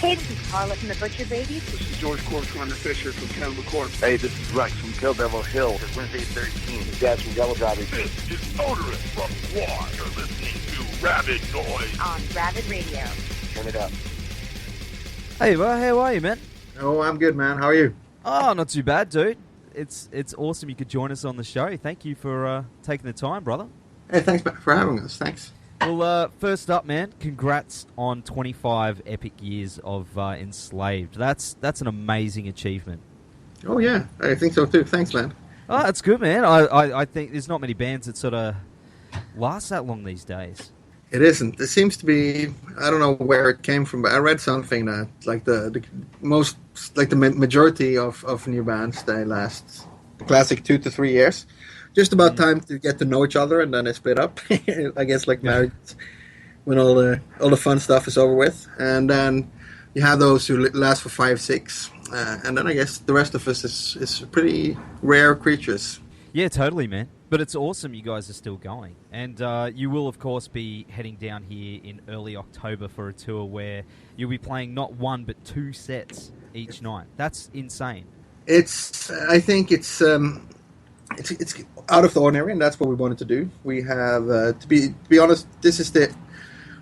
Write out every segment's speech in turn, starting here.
Hey, this is Carla from the Butcher Babies. This is George Corcoran Fisher from Cannibal Corpse. Hey, this is Rex from Kill Devil Hill. It's Wednesday 13. This is Dad from Devil Driving. This is Motorist from War. You're listening to Rabid Noise on Rabid Radio. Turn it up. Hey, well, how are you, man? Oh, I'm good, man. How are you? Oh, not too bad, dude. It's awesome you could join us on the show. Thank you for taking the time, brother. Hey, thanks for having us. Thanks. Well, first up, man, congrats on 25 epic years of Enslaved. That's an amazing achievement. Oh, yeah. I think so, too. Thanks, man. Oh, that's good, man. I think there's not many bands that sort of last that long these days. It isn't. It seems to be, I don't know where it came from, but I read something that, like, the majority of new bands, they last the classic 2 to 3 years. Just about time to get to know each other, and then they split up. I guess like marriage, when all the fun stuff is over with, and then you have those who last for 5, 6, and then I guess the rest of us is pretty rare creatures. Yeah, totally, man. But it's awesome you guys are still going, and you will of course be heading down here in early October for a tour where you'll be playing not 1 but 2 sets each night. That's insane. I think it's out of the ordinary, and that's what we wanted to do. We have, to be honest, this is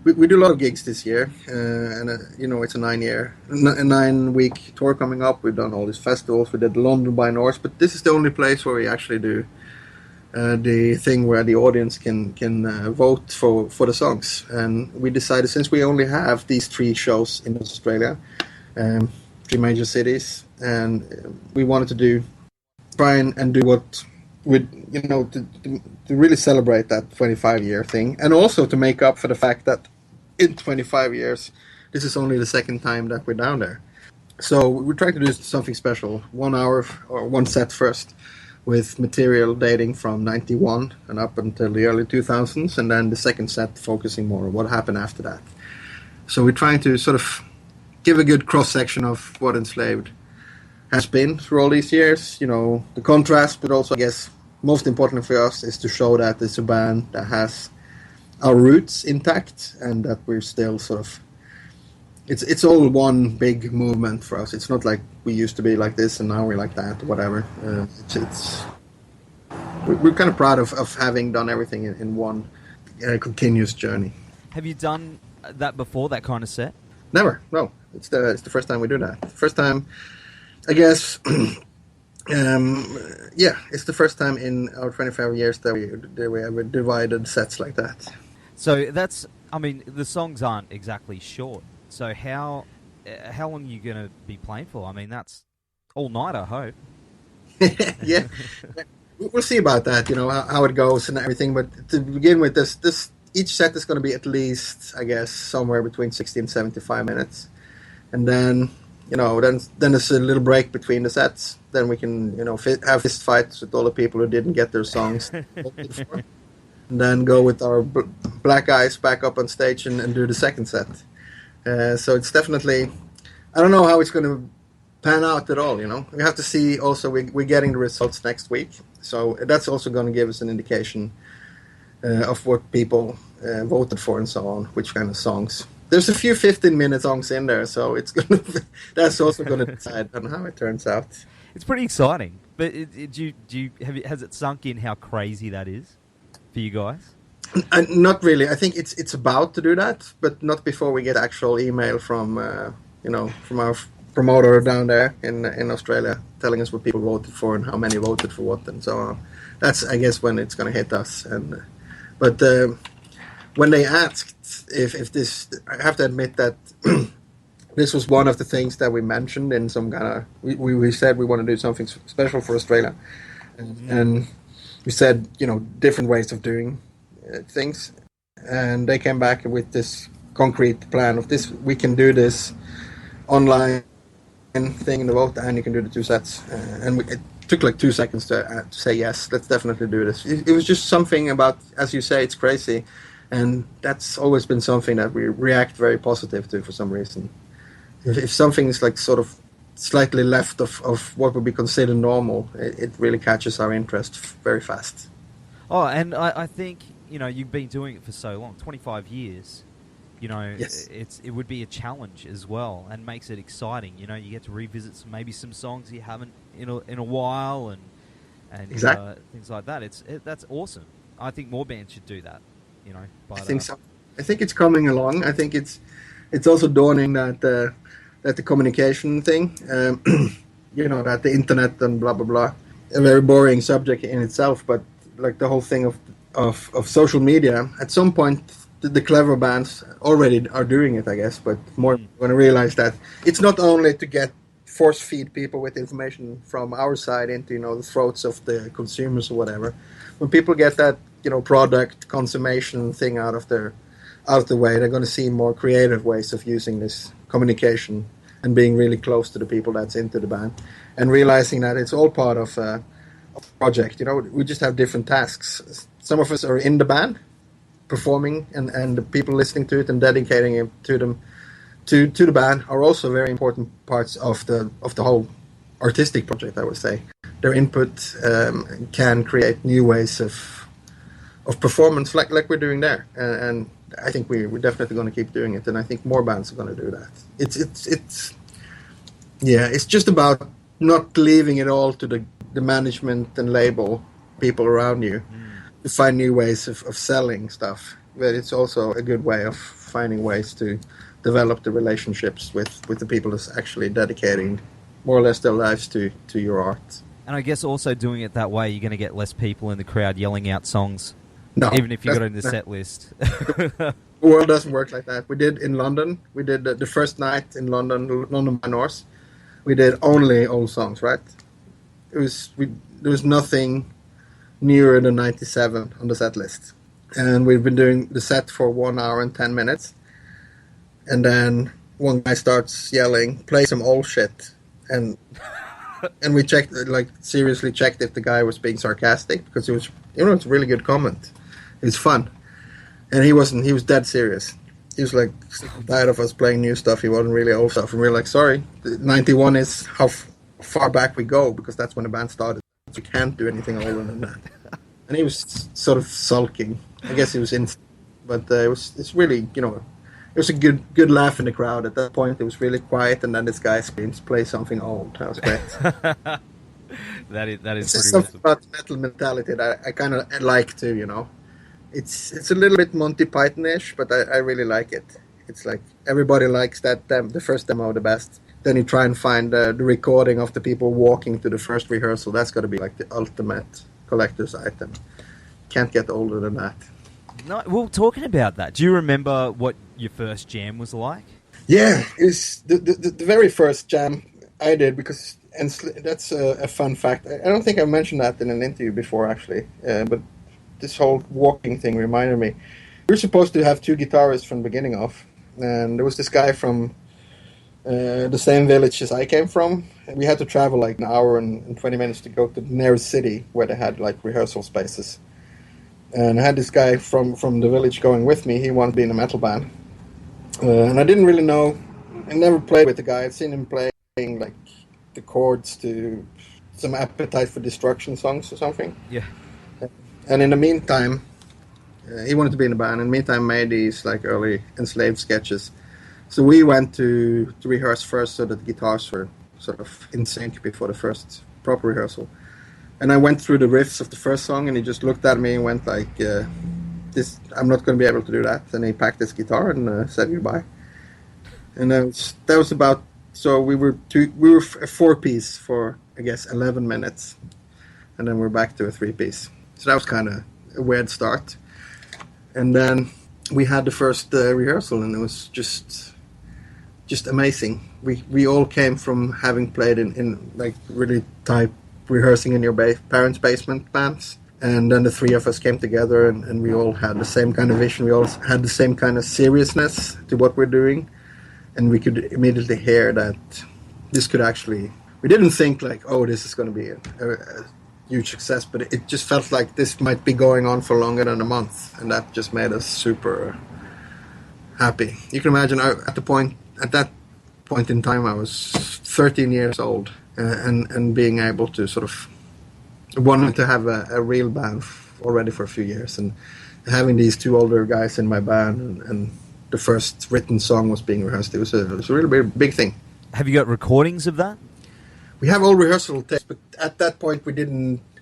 we do a lot of gigs this year, and it's a 9-week tour coming up. We've done all these festivals. We did London by Norse, but this is the only place where we actually do the thing where the audience can vote for the songs. And we decided, since we only have these 3 shows in Australia, 3 major cities, and we wanted to try and do what to really celebrate that 25-year thing, and also to make up for the fact that in 25 years, this is only the second time that we're down there. So we're trying to do something special, 1 hour or 1 set first, with material dating from 91 and up until the early 2000s, and then the second set focusing more on what happened after that. So we're trying to sort of give a good cross-section of what Enslaved has been through all these years, the contrast, but also, I guess, most important for us is to show that it's a band that has our roots intact, and that we're still sort of, it's all one big movement for us. It's not like we used to be like this and now we're like that, or whatever. We're kind of proud of having done everything in one continuous journey. Have you done that before, that kind of set? Never, no. It's the first time we do that. First time, I guess, it's the first time in our 25 years that we ever divided sets like that. So the songs aren't exactly short. So how long are you going to be playing for? I mean, that's all night, I hope. Yeah, we'll see about that, how it goes and everything. But to begin with, this each set is going to be at least, I guess, somewhere between 60 and 75 minutes. And then, then there's a little break between the sets. Then we can, have fist fights with all the people who didn't get their songs. And then go with our black guys back up on stage and do the second set. So it's definitely, I don't know how it's going to pan out at all, We have to see also, we're getting the results next week. So that's also going to give us an indication of what people voted for and so on, which kind of songs. There's a few 15-minute songs in there, so that's also going to decide on how it turns out. It's pretty exciting, but has it sunk in how crazy that is for you guys? Not really. I think it's about to do that, but not before we get actual email from from our promoter down there in Australia, telling us what people voted for and how many voted for what and so on. That's, I guess, when it's going to hit us. But when they asked if this, I have to admit that this was one of the things that we mentioned in some kind of, we said we want to do something special for Australia, and we said different ways of doing things, and they came back with this concrete plan of this. We can do this online thing in the vote, and you can do the 2 sets, and it took like 2 seconds to say yes, let's definitely do this. It was just something about, as you say, it's crazy, and that's always been something that we react very positive to for some reason. If something is like sort of slightly left of what would be considered normal, it really catches our interest very fast. Oh, and I think, you've been doing it for so long, 25 years. Yes. it would be a challenge as well, and makes it exciting. You get to revisit maybe some songs you haven't in a while, and Exactly. things like that. That's awesome. I think more bands should do that. But, I think so. I think it's coming along. I think it's also dawning that the communication thing, that the internet and blah blah blah, a very boring subject in itself. But like the whole thing of social media, at some point the clever bands already are doing it, I guess. But more going to realize that it's not only to get force feed people with information from our side into the throats of the consumers or whatever. When people get that product consummation thing out of the way, they're going to see more creative ways of using this communication and being really close to the people that's into the band, and realizing that it's all part of a project. We just have different tasks. Some of us are in the band performing, and the people listening to it and dedicating it to them to the band are also very important parts of the whole artistic project, I would say. Their input can create new ways of performance, like we're doing there, and I think we're definitely going to keep doing it, and I think more bands are going to do that. It's just about not leaving it all to the management and label people around you to find new ways of selling stuff, but it's also a good way of finding ways to develop the relationships with the people that's actually dedicating more or less their lives to your art. And I guess also doing it that way, you're going to get less people in the crowd yelling out songs, even if you got it in the set list. The world doesn't work like that. We did in London. We did the first night in London by North. We did only old songs, right? There was nothing nearer than 97 on the set list. And we've been doing the set for 1 hour and 10 minutes. And then one guy starts yelling, "Play some old shit." And we checked, seriously checked if the guy was being sarcastic, because it was, it's a really good comment. It was fun. And he wasn't, he was dead serious. He was like, tired of us playing new stuff. He wasn't really old stuff. And we were like, sorry, 91 is how far back we go, because that's when the band started. We can't do anything older than that. And he was sort of sulking. I guess he was in, but it's really, it was a good laugh in the crowd. At that point, it was really quiet, and then this guy screams, "Play something old." That was great. that is It's pretty just something awesome. about metal mentality that I kind of like too. It's a little bit Monty Python-ish, but I really like it. It's like everybody likes the first demo the best. Then you try and find the recording of the people walking to the first rehearsal. That's got to be like the ultimate collector's item. Can't get older than that. No, well, talking about that, do you remember what your first jam was like? Yeah, it's the very first jam I did, because, and that's a fun fact. I don't think I mentioned that in an interview before, actually, but this whole walking thing reminded me. We were supposed to have two guitarists from the beginning of, and there was this guy from the same village as I came from. We had to travel like an hour and 20 minutes to go to the nearest city where they had like rehearsal spaces. And I had this guy from the village going with me. He wanted to be in a metal band. And I didn't really know. I never played with the guy. I'd seen him playing like the chords to some Appetite for Destruction songs or something. Yeah. And in the meantime, he wanted to be in a band. In the meantime, made these like early Enslaved sketches. So we went to rehearse first, so that the guitars were sort of in sync before the first proper rehearsal. And I went through the riffs of the first song, and he just looked at me and went like, "This, I'm not going to be able to do that." And he packed his guitar and said goodbye. And that was about. So we were a 4-piece for, I guess, 11 minutes, and then we're back to a 3-piece. So that was kind of a weird start. And then we had the first rehearsal, and it was just amazing. We all came from having played in like really tight rehearsing in your parents' basement bands, and then the three of us came together, and we all had the same kind of vision. We all had the same kind of seriousness to what we're doing, and we could immediately hear that this could actually. We didn't think like, oh, this is going to be a huge success, but it just felt like this might be going on for longer than a month, and that just made us super happy. You can imagine at that point in time, I was 13 years old, and being able to sort of wanting to have a real band already for a few years, and having these two older guys in my band, and the first written song was being rehearsed. It was a really big thing. Have you got recordings of that? We have all rehearsal tapes, but at that point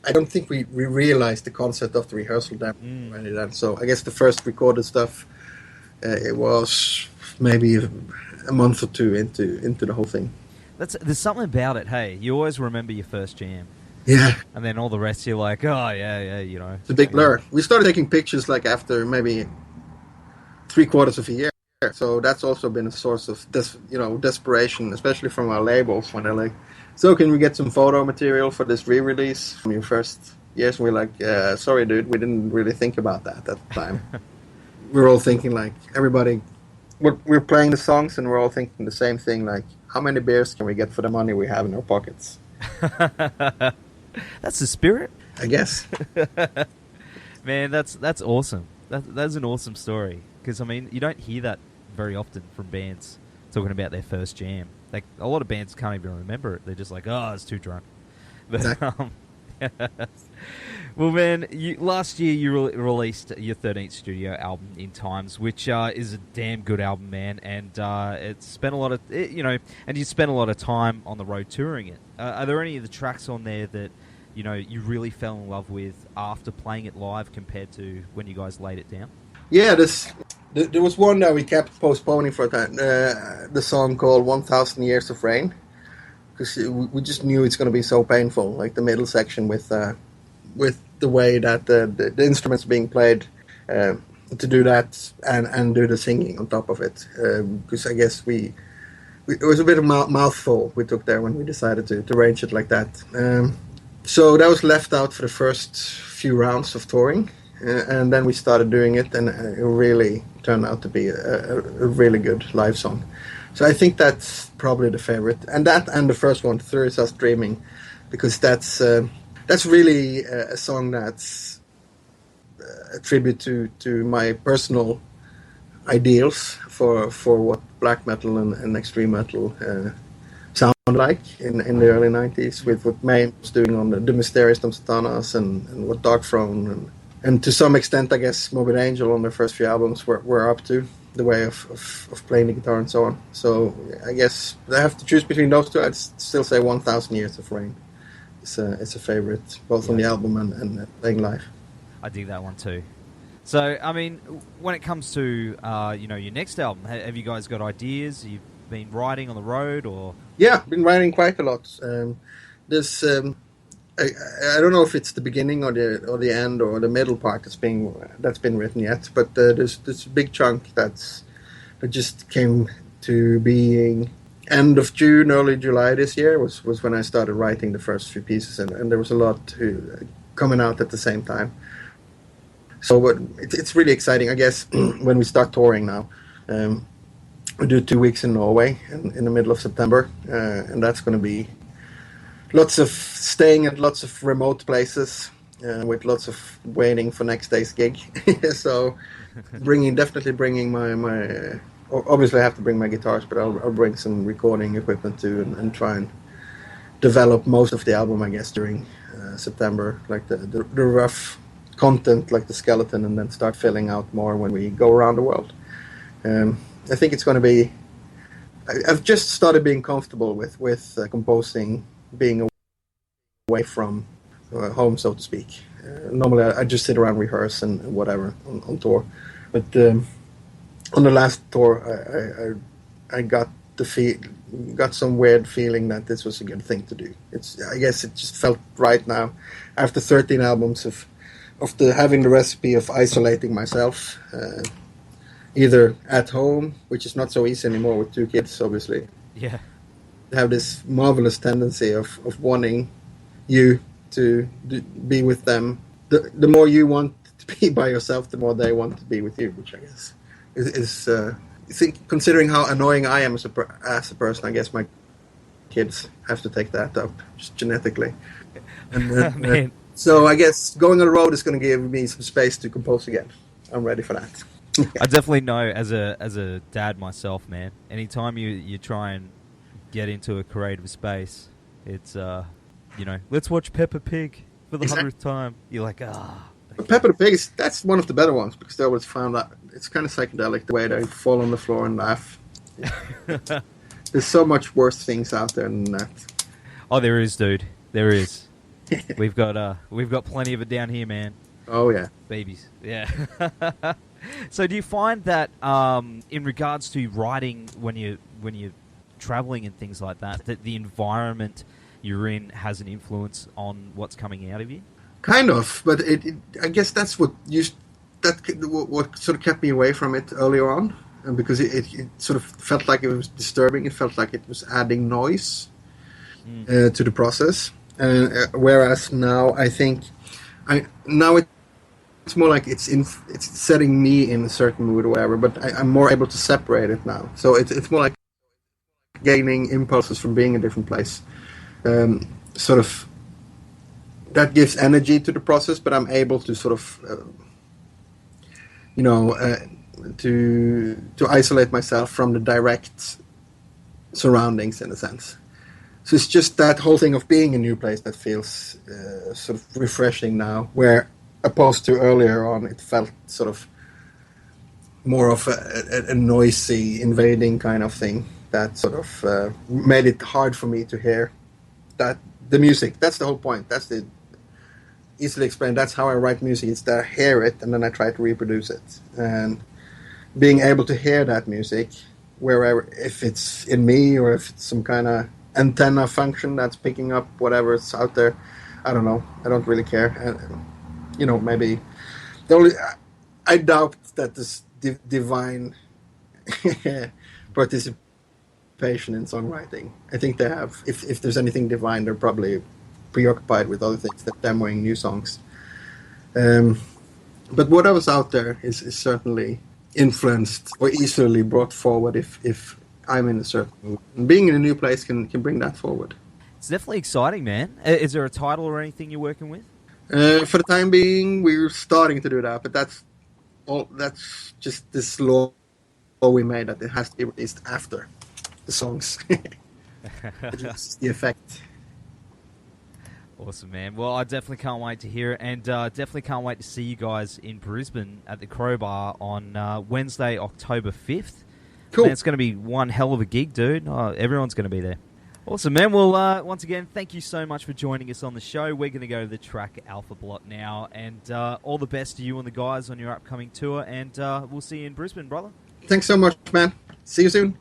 I don't think we realized the concept of the rehearsal demo. So I guess the first recorded stuff, it was maybe a month or two into the whole thing. There's something about it, hey. You always remember your first jam. Yeah. And then all the rest you're like, oh, yeah, you know. It's a big blur. We started taking pictures like after maybe 3/4 of a year. So that's also been a source of desperation, especially from our labels when they're like, so can we get some photo material for this re-release from your first years? And we're like, sorry, dude, we didn't really think about that at the time. We're all thinking like we're playing the songs and we're all thinking the same thing, like how many beers can we get for the money we have in our pockets? That's the spirit, I guess. Man, that's awesome. That's an awesome story, because I mean you don't hear that very often from bands talking about their first jam. Like a lot of bands can't even remember it. They're just like, oh, it's too drunk. But well, man, last year you released your 13th studio album, In Times, which is a damn good album, man. And it's spent a lot of and you spent a lot of time on the road touring it. Are there any of the tracks on there that you really fell in love with after playing it live compared to when you guys laid it down? Yeah, there was one that we kept postponing for a time. The song called 1,000 Years of Rain, because we just knew it's going to be so painful, like the middle section with the way that the instruments being played, to do that and do the singing on top of it. Because I guess it was a bit of mouthful we took there when we decided to arrange it like that. So that was left out for the first few rounds of touring. And then we started doing it, and it really turned out to be a really good live song. So I think that's probably the favorite, and the first one, "There Is Us Dreaming," because that's really a song that's a tribute to my personal ideals for what black metal and extreme metal sound like in the early 90s, with what Mayhem was doing on the Mysterious Dom Satanas and what Dark Throne and to some extent, I guess, Morbid Angel on their first few albums were up to, the way of playing the guitar and so on. So I guess I have to choose between those two. I'd still say 1,000 Years of Rain. It's a favorite, both on the album and playing live. I dig that one too. So, I mean, when it comes to your next album, have you guys got ideas? You've been writing on the road, or? Yeah, been writing quite a lot. There's I don't know if it's the beginning or the end or the middle part that's been written yet, but there's this big chunk that just came to being end of June, early July this year was when I started writing the first few pieces, and there was a lot coming out at the same time. So it's really exciting, I guess, when we start touring now. We do 2 weeks in Norway in the middle of September, and that's going to be lots of staying at lots of remote places, with lots of waiting for next day's gig. So definitely bringing my obviously I have to bring my guitars, but I'll bring some recording equipment too, and try and develop most of the album, I guess, during September, like the rough content, like the skeleton, and then start filling out more when we go around the world. I think it's going to be. I've just started being comfortable with composing, being away from home, so to speak. Normally, I just sit around, rehearse, and whatever on tour. But on the last tour, I got some weird feeling that this was a good thing to do. I guess it just felt right now, after 13 albums of having the recipe of isolating myself, either at home, which is not so easy anymore with 2 kids, obviously. Yeah. Have this marvelous tendency of wanting you to be with them. The more you want to be by yourself, the more they want to be with you, which I guess is I think, considering how annoying I am as a person, I guess my kids have to take that up just genetically. And so I guess going on the road is going to give me some space to compose again. I'm ready for that. I definitely know, as a dad myself, man. Anytime you try and get into a creative space, it's let's watch Peppa Pig for the 100th time. You're like, But Pepper the Pig that's one of the better ones because they always found that it's kind of psychedelic the way they fall on the floor and laugh. There's so much worse things out there than that. Oh, there is, dude. There is. We've got plenty of it down here, man. Oh yeah, babies. Yeah. So, do you find that in regards to writing when you're traveling and things like that, that the environment you're in has an influence on what's coming out of you? Kind of, but I guess that's what sort of kept me away from it earlier on, because it sort of felt like it was disturbing. It felt like it was adding noise to the process. Whereas now, I think it's more like it's setting me in a certain mood or whatever. But I'm more able to separate it now. So it's more like gaining impulses from being in a different place. Sort of that gives energy to the process, but I'm able to sort of to isolate myself from the direct surroundings in a sense. So it's just that whole thing of being in a new place that feels sort of refreshing now, where opposed to earlier on, it felt sort of more of a noisy, invading kind of thing that sort of made it hard for me to hear that the music. That's the whole point. That's the easily explained. That's how I write music. It's that I hear it and then I try to reproduce it. And being able to hear that music, wherever, if it's in me or if it's some kind of antenna function that's picking up whatever's out there, I don't know. I don't really care. And, maybe I doubt that this divine participation in songwriting. I think they have. If there's anything divine, they're probably preoccupied with other things than demoing new songs. But whatever's out there is certainly influenced or easily brought forward if I'm in a certain mood. And being in a new place can bring that forward. It's definitely exciting, man. Is there a title or anything you're working with? For the time being, we're starting to do that, but that's just this law we made that it has to be released after the songs. It's the effect. Awesome, man. Well, I definitely can't wait to hear it, and definitely can't wait to see you guys in Brisbane at the Crowbar on Wednesday, October 5th. Cool. Man, it's going to be one hell of a gig, dude. Oh, everyone's going to be there. Awesome, man. Well, once again, thank you so much for joining us on the show. We're going to go to the track Alpha Blot now, and all the best to you and the guys on your upcoming tour, and we'll see you in Brisbane, brother. Thanks so much, man. See you soon.